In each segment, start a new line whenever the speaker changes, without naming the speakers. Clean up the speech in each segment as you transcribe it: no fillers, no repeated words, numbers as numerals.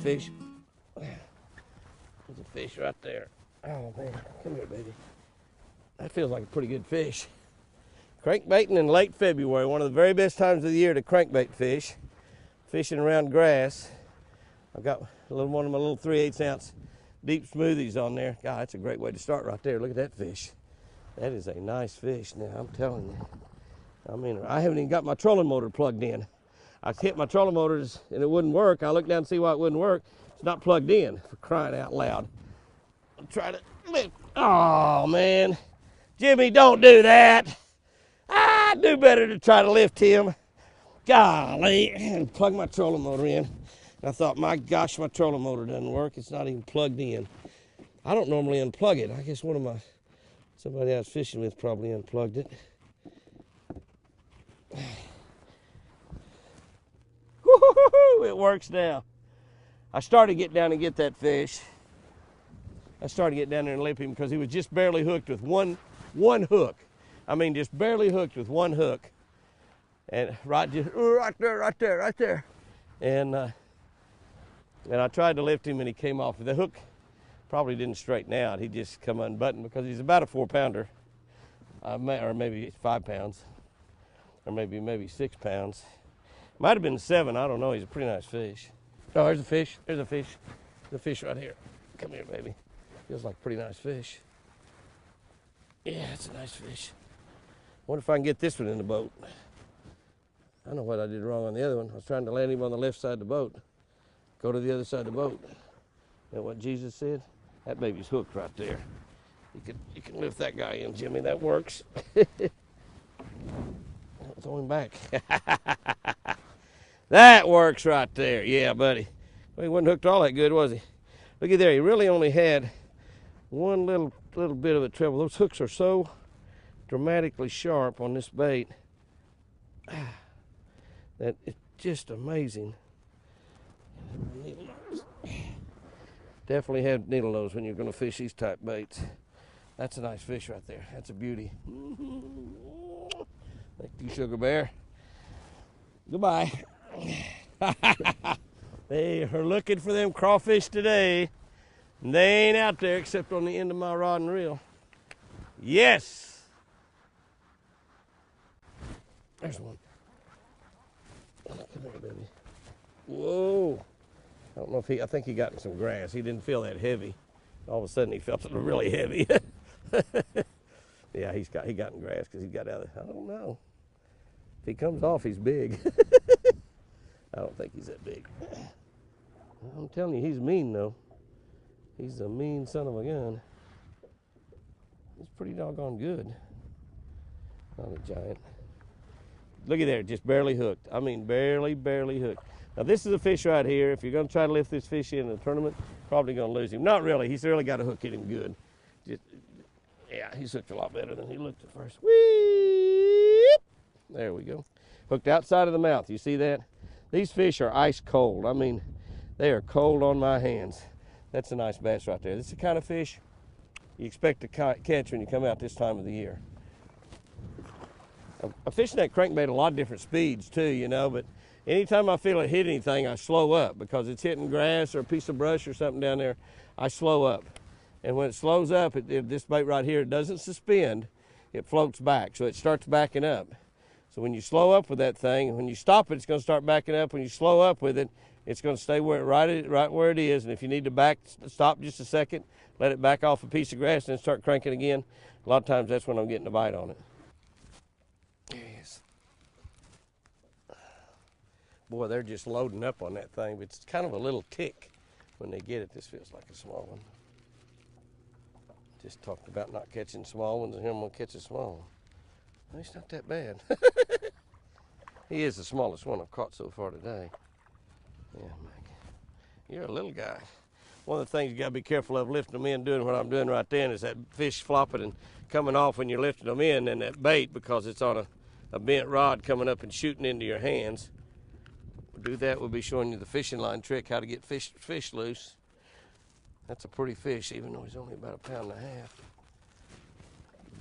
fish. There's a fish right there. Oh man, come here, baby. That feels like a pretty good fish. Crankbaiting in late February, one of the very best times of the year to crankbait fish. Fishing around grass. I've got one of my little 3/8 ounce deep smoothies on there. God, that's a great way to start right there. Look at that fish. That is a nice fish now, I'm telling you. I mean, I haven't even got my trolling motor plugged in. I hit my trolling motors and it wouldn't work. I looked down to see why it wouldn't work. It's not plugged in, for crying out loud. I'm trying to lift. Oh, man. Jimmy, don't do that. I do better to try to lift him. Golly, and plug my trolling motor in. And I thought, my gosh, my trolling motor doesn't work. It's not even plugged in. I don't normally unplug it. I guess somebody I was fishing with probably unplugged it. It works now. I started to get down and get that fish. I started to get down there and lip him because he was just barely hooked with one hook. I mean, just barely hooked with one hook. And right there. And I tried to lift him and he came off. The hook probably didn't straighten out. He just come unbuttoned because he's about a 4-pounder, or maybe 5 pounds, or maybe 6 pounds. Might have been 7, I don't know. He's a pretty nice fish. Oh, there's a fish. There's a fish. There's a fish right here. Come here, baby. Feels like a pretty nice fish. Yeah, it's a nice fish. Wonder if I can get this one in the boat. I know what I did wrong on the other one. I was trying to land him on the left side of the boat. Go to the other side of the boat. Is that what Jesus said? That baby's hooked right there. You can lift that guy in, Jimmy. That works. Throw him back. That works right there. Yeah, buddy. Well, he wasn't hooked all that good, was he? Look at there. He really only had one little bit of a treble. Those hooks are so dramatically sharp on this bait that it's just amazing. Definitely have needle nose when you're going to fish these type baits. That's a nice fish right there. That's a beauty. Thank you, Sugar Bear. Goodbye. They are looking for them crawfish today. And they ain't out there except on the end of my rod and reel. Yes. There's one. Come here, baby. Whoa. I don't know if I think he got in some grass. He didn't feel that heavy. All of a sudden he felt it really heavy. Yeah, he got in grass because he got out of I don't know. If he comes off, he's big. I don't think he's that big. I'm telling you, he's mean though. He's a mean son of a gun. He's pretty doggone good. Not a giant. Look at there, just barely hooked. I mean, barely hooked. Now this is a fish right here. If you're going to try to lift this fish in a tournament, probably going to lose him. Not really. He's really got a hook in him good. Yeah, he's hooked a lot better than he looked at first. Whee! There we go. Hooked outside of the mouth. You see that? These fish are ice cold. I mean, they are cold on my hands. That's a nice bass right there. This is the kind of fish you expect to catch when you come out this time of the year. I'm fishing that crankbait at a lot of different speeds too, you know, but anytime I feel it hit anything, I slow up because it's hitting grass or a piece of brush or something down there. I slow up. And when it slows up, this bait right here, it doesn't suspend, it floats back. So it starts backing up. So when you slow up with that thing, when you stop it, it's going to start backing up. When you slow up with it, it's going to stay right where it is. And if you need to stop just a second, let it back off a piece of grass and then start cranking again. A lot of times that's when I'm getting a bite on it. There he is. Boy, they're just loading up on that thing, but it's kind of a little tick when they get it. This feels like a small one. Just talked about not catching small ones, and here I'm going to catch a small one. Well, he's not that bad. He is the smallest one I've caught so far today. Yeah, Mike. You're a little guy. One of the things you got to be careful of lifting them in, doing what I'm doing right then, is that fish flopping and coming off when you're lifting them in, and that bait, because it's on a bent rod, coming up and shooting into your hands. We'll do that. We'll be showing you the fishing line trick, how to get fish loose. That's a pretty fish, even though he's only about 1.5 pounds.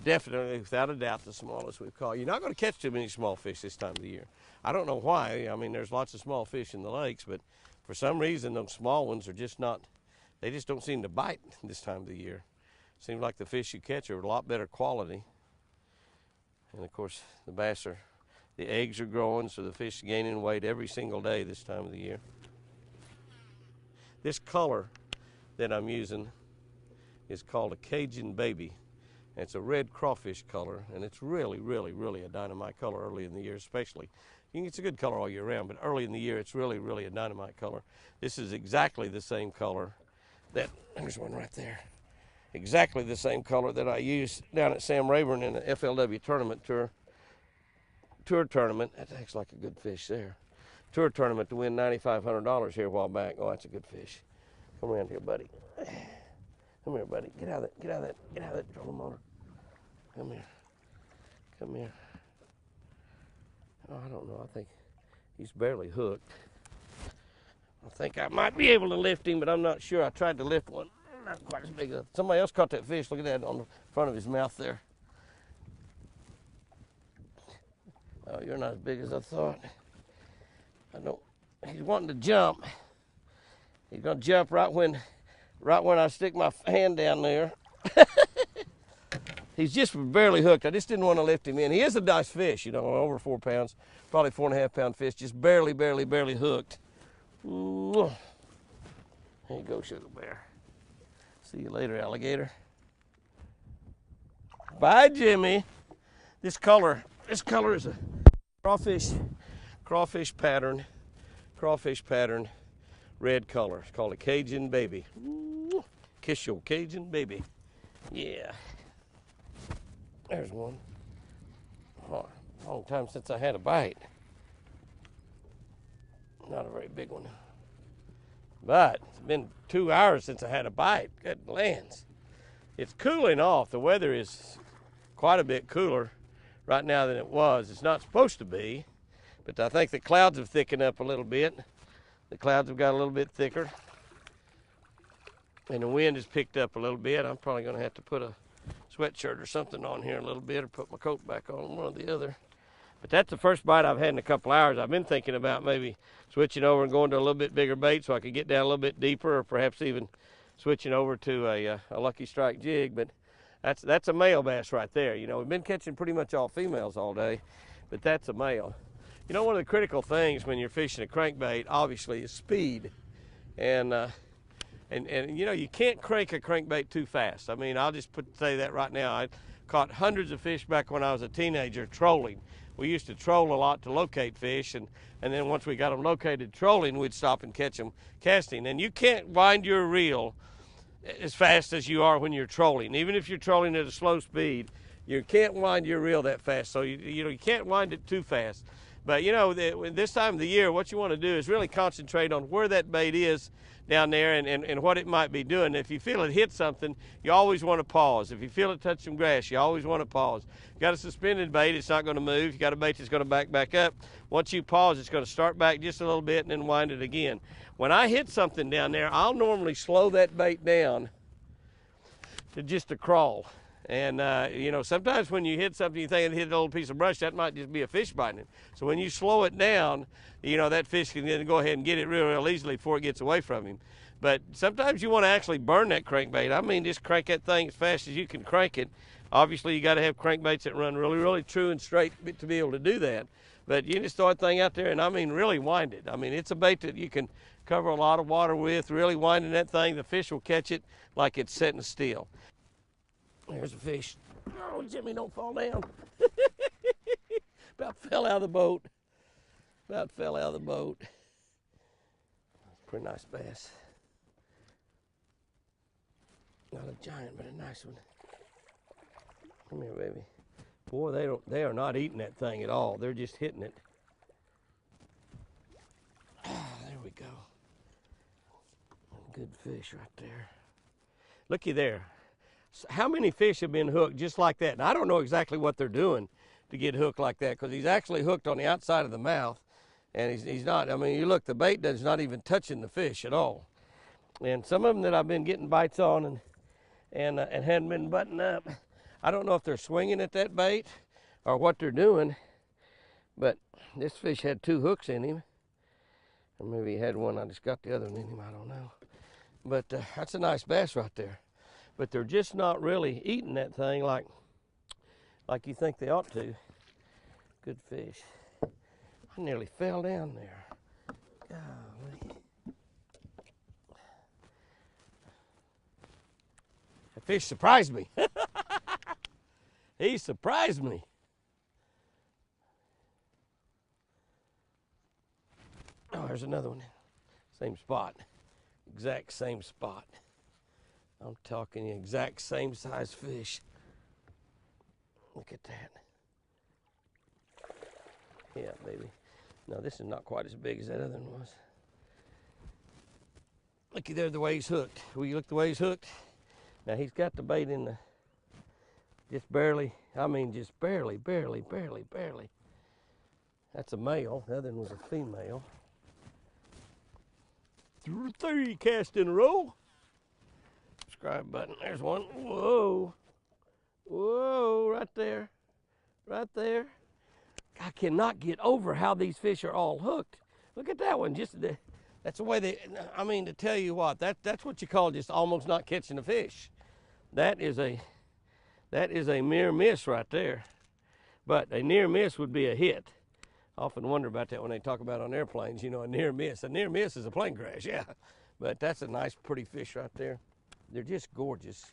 definitely, without a doubt, the smallest we've caught. You're not going to catch too many small fish this time of the year. I don't know why. I mean, there's lots of small fish in the lakes, but for some reason, those small ones are just not, they just don't seem to bite this time of the year. Seems like the fish you catch are a lot better quality. And of course, the bass are, the eggs are growing, so the fish are gaining weight every single day this time of the year. This color that I'm using is called a Cajun Baby. It's a red crawfish color, and it's really, really, really a dynamite color early in the year, especially. It's a good color all year round, but early in the year, it's really, really a dynamite color. This is exactly the same color that, there's one right there, exactly the same color that I used down at Sam Rayburn in the FLW tournament tour tournament. That looks like a good fish there. Tour tournament to win $9,500 here a while back. Oh, that's a good fish. Come around here, buddy. Come here, buddy. Get out of that. Get out of that. Get out of that trolling motor. Come here. Come here. Oh, I don't know. I think he's barely hooked. I think I might be able to lift him, but I'm not sure. I tried to lift one. Not quite as big as somebody else caught that fish. Look at that on the front of his mouth there. Oh, you're not as big as I thought. I don't. He's wanting to jump. He's gonna jump right when I stick my hand down there. He's just barely hooked. I just didn't want to lift him in. He is a nice fish, you know, over 4 pounds, probably 4.5 pound fish, just barely, barely, barely hooked. There you go, sugar bear. See you later, alligator. Bye, Jimmy. This color is a crawfish pattern, red color. It's called a Cajun Baby. Kiss your Cajun baby. Yeah. There's one. Oh, long time since I had a bite. Not a very big one. But it's been 2 hours since I had a bite. Good lands. It's cooling off. The weather is quite a bit cooler right now than it was. It's not supposed to be, but I think the clouds have thickened up a little bit. The clouds have got a little bit thicker, and the wind has picked up a little bit. I'm probably going to have to put a sweatshirt or something on here a little bit, or put my coat back on, one or the other. But that's the first bite I've had in a couple hours. I've been thinking about maybe switching over and going to a little bit bigger bait so I could get down a little bit deeper, or perhaps even switching over to a Lucky Strike jig. But that's a male bass right there. You know, we've been catching pretty much all females all day, but that's a male. You know, one of the critical things when you're fishing a crankbait, obviously, is speed. And you know, you can't crank a crankbait too fast. I mean, I'll just say that right now. I caught hundreds of fish back when I was a teenager trolling. We used to troll a lot to locate fish, and then once we got them located trolling, we'd stop and catch them casting. And you can't wind your reel as fast as you are when you're trolling. Even if you're trolling at a slow speed, you can't wind your reel that fast. So you can't wind it too fast. But you know, this time of the year, what you want to do is really concentrate on where that bait is down there and what it might be doing. If you feel it hit something, you always want to pause. If you feel it touch some grass, you always want to pause. You got a suspended bait, it's not going to move. You got a bait that's going to back up. Once you pause, it's going to start back just a little bit and then wind it again. When I hit something down there, I'll normally slow that bait down to just a crawl. And, you know, sometimes when you hit something, you think it hit an old piece of brush, that might just be a fish biting it. So when you slow it down, you know, that fish can then go ahead and get it real, real easily before it gets away from him. But sometimes you want to actually burn that crankbait. I mean, just crank that thing as fast as you can crank it. Obviously, you got to have crankbaits that run really, really true and straight to be able to do that. But you just throw that thing out there and, I mean, really wind it. I mean, it's a bait that you can cover a lot of water with. Really winding that thing, the fish will catch it like it's sitting still. There's a fish. Oh, Jimmy, don't fall down. About fell out of the boat. About fell out of the boat. Pretty nice bass. Not a giant, but a nice one. Come here, baby. Boy, they are not eating that thing at all. They're just hitting it. Ah, there we go. Good fish right there. Looky there. How many fish have been hooked just like that? And I don't know exactly what they're doing to get hooked like that, because he's actually hooked on the outside of the mouth, and he's not. I mean, you look, the bait is not even touching the fish at all. And some of them that I've been getting bites on and hadn't been buttoned up, I don't know if they're swinging at that bait or what they're doing, but this fish had 2 hooks in him. Or maybe he had one, I just got the other one in him, I don't know. But that's a nice bass right there. But they're just not really eating that thing like you think they ought to. Good fish. I nearly fell down there. Golly. That fish surprised me. He surprised me. Oh, there's another one. Same spot. Exact same spot. I'm talking the exact same size fish. Look at that. Yeah, baby. No, this is not quite as big as that other one was. Looky there, the way he's hooked. Will you look the way he's hooked? Now he's got the bait in the, just barely, I mean just barely. That's a male, the other one was a female. 3 casts in a row. Subscribe button, there's one. Whoa. Whoa, right there. Right there. I cannot get over how these fish are all hooked. Look at that one, that's the way they, I mean, to tell you what, that's what you call just almost not catching a fish. That is a near miss right there. But a near miss would be a hit. I often wonder about that when they talk about on airplanes, you know, a near miss. A near miss is a plane crash, yeah. But that's a nice, pretty fish right there. They're just gorgeous.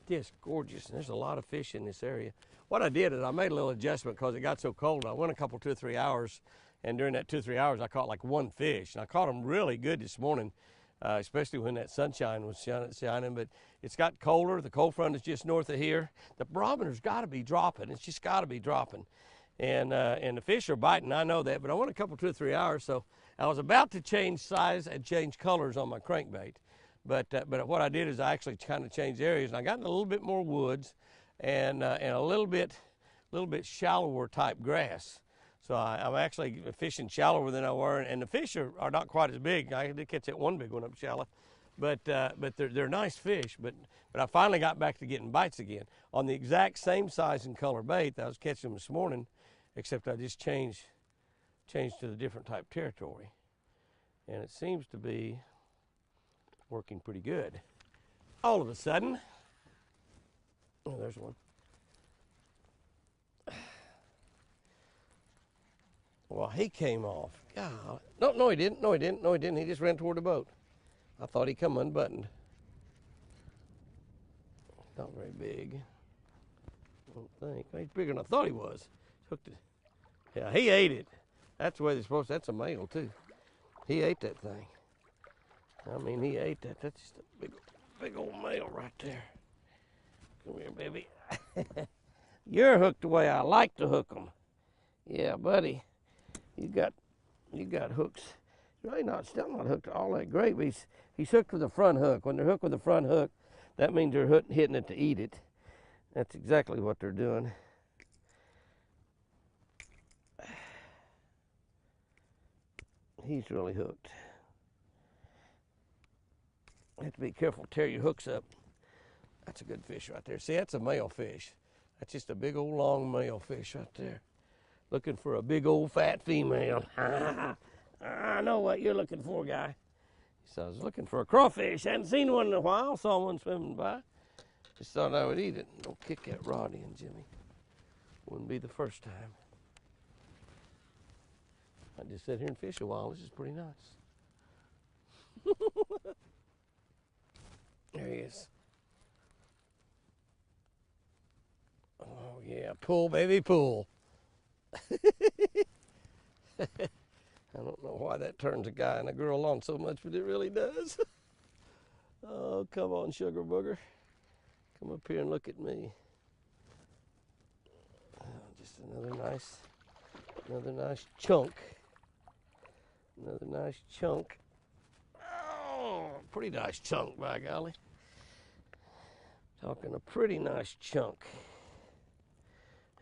Just gorgeous. And there's a lot of fish in this area. What I did is I made a little adjustment because it got so cold. I went a couple, 2 or 3 hours, and during that 2 or 3 hours, I caught like 1 fish. And I caught them really good this morning, especially when that sunshine was shining. But it's got colder. The cold front is just north of here. The barometer's got to be dropping. It's just got to be dropping. And the fish are biting, I know that, but I went a couple, 2 or 3 hours, so I was about to change size and change colors on my crankbait. But what I did is I actually kind of changed areas, and I got in a little bit more woods and a little bit shallower type grass. So I'm actually fishing shallower than I were, and the fish are not quite as big. I did catch that one big one up shallow, but they're nice fish. But I finally got back to getting bites again on the exact same size and color bait that I was catching them this morning, except I just changed to the different type territory, and it seems to be working pretty good. All of a sudden, oh, there's one. Well, he came off. God. No, he didn't. No, he didn't. He just ran toward the boat. I thought he come unbuttoned. Not very big. I don't think. He's bigger than I thought he was. Hooked it. Yeah, he ate it. That's the way they're supposed to. That's a male, too. He ate that thing. I mean, he ate that. That's just a big old male right there. Come here, baby. You're hooked the way I like to hook them. Yeah, buddy. You got hooks. Really still not hooked all that great, but he's hooked with the front hook. When they're hooked with the front hook, that means they're hitting it to eat it. That's exactly what they're doing. He's really hooked. You have to be careful, tear your hooks up. That's a good fish right there. See, that's a male fish. That's just a big old long male fish right there. Looking for a big old fat female. I know what you're looking for, guy. So I was looking for a crawfish. Hadn't seen one in a while. Saw one swimming by. Just thought I would eat it. Don't kick that rod in, Jimmy. Wouldn't be the first time. I just sit here and fish a while. This is pretty nice. There he is. Oh, yeah. Pull, baby, pull. I don't know why that turns a guy and a girl on so much, but it really does. Oh, come on, sugar booger. Come up here and look at me. Oh, just another nice chunk. Another nice chunk. Oh, pretty nice chunk, by golly. Talking a pretty nice chunk.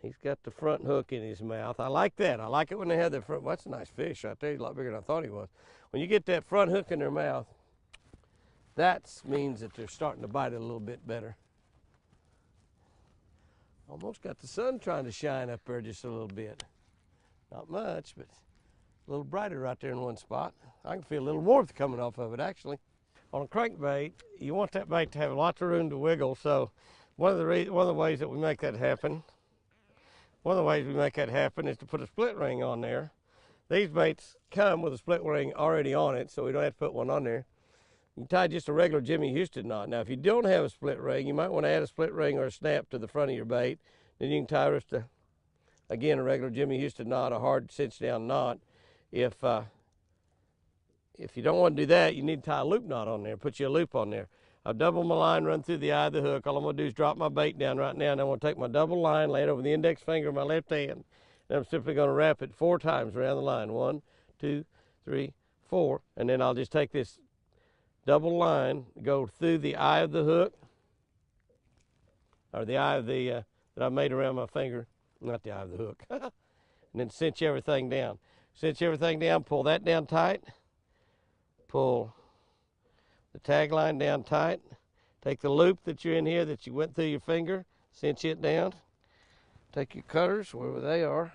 He's got the front hook in his mouth. I like that. I like it when they have the front. Well, that's a nice fish right there. He's a lot bigger than I thought he was. When you get that front hook in their mouth, that means that they're starting to bite it a little bit better. Almost got the sun trying to shine up there just a little bit. Not much, but a little brighter right there in one spot. I can feel a little warmth coming off of it, actually. On a crankbait, you want that bait to have lots of room to wiggle, so one of the ways that we make that happen, is to put a split ring on there. These baits come with a split ring already on it, so we don't have to put one on there. You can tie just a regular Jimmy Houston knot. Now, if you don't have a split ring, you might want to add a split ring or a snap to the front of your bait. Then you can tie just again, a regular Jimmy Houston knot, a hard cinch down knot. If you don't want to do that, you need to tie a loop knot on there, put you a loop on there. I'll double my line, run through the eye of the hook. All I'm going to do is drop my bait down right now, and I'm going to take my double line, lay it over the index finger of my left hand, and I'm simply going to wrap it 4 times around the line. 1, 2, 3, 4, and then I'll just take this double line, go through the eye of the hook, or the eye of the that I made around my finger, not the eye of the hook, and then cinch everything down. Cinch everything down, pull that down tight, pull the tag line down tight, take the loop that you're in here that you went through your finger, cinch it down, take your cutters wherever they are,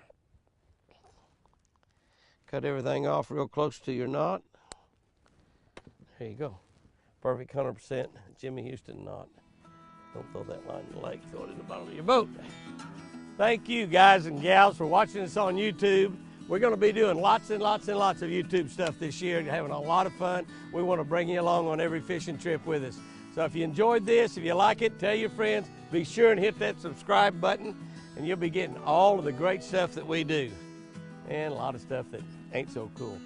cut everything off real close to your knot. There you go. Perfect 100% Jimmy Houston knot. Don't throw that line in the lake, throw it in the bottom of your boat. Thank you guys and gals for watching us on YouTube. We're going to be doing lots and lots and lots of YouTube stuff this year, having a lot of fun. We want to bring you along on every fishing trip with us. So if you enjoyed this, if you like it, tell your friends. Be sure and hit that subscribe button, and you'll be getting all of the great stuff that we do. And a lot of stuff that ain't so cool.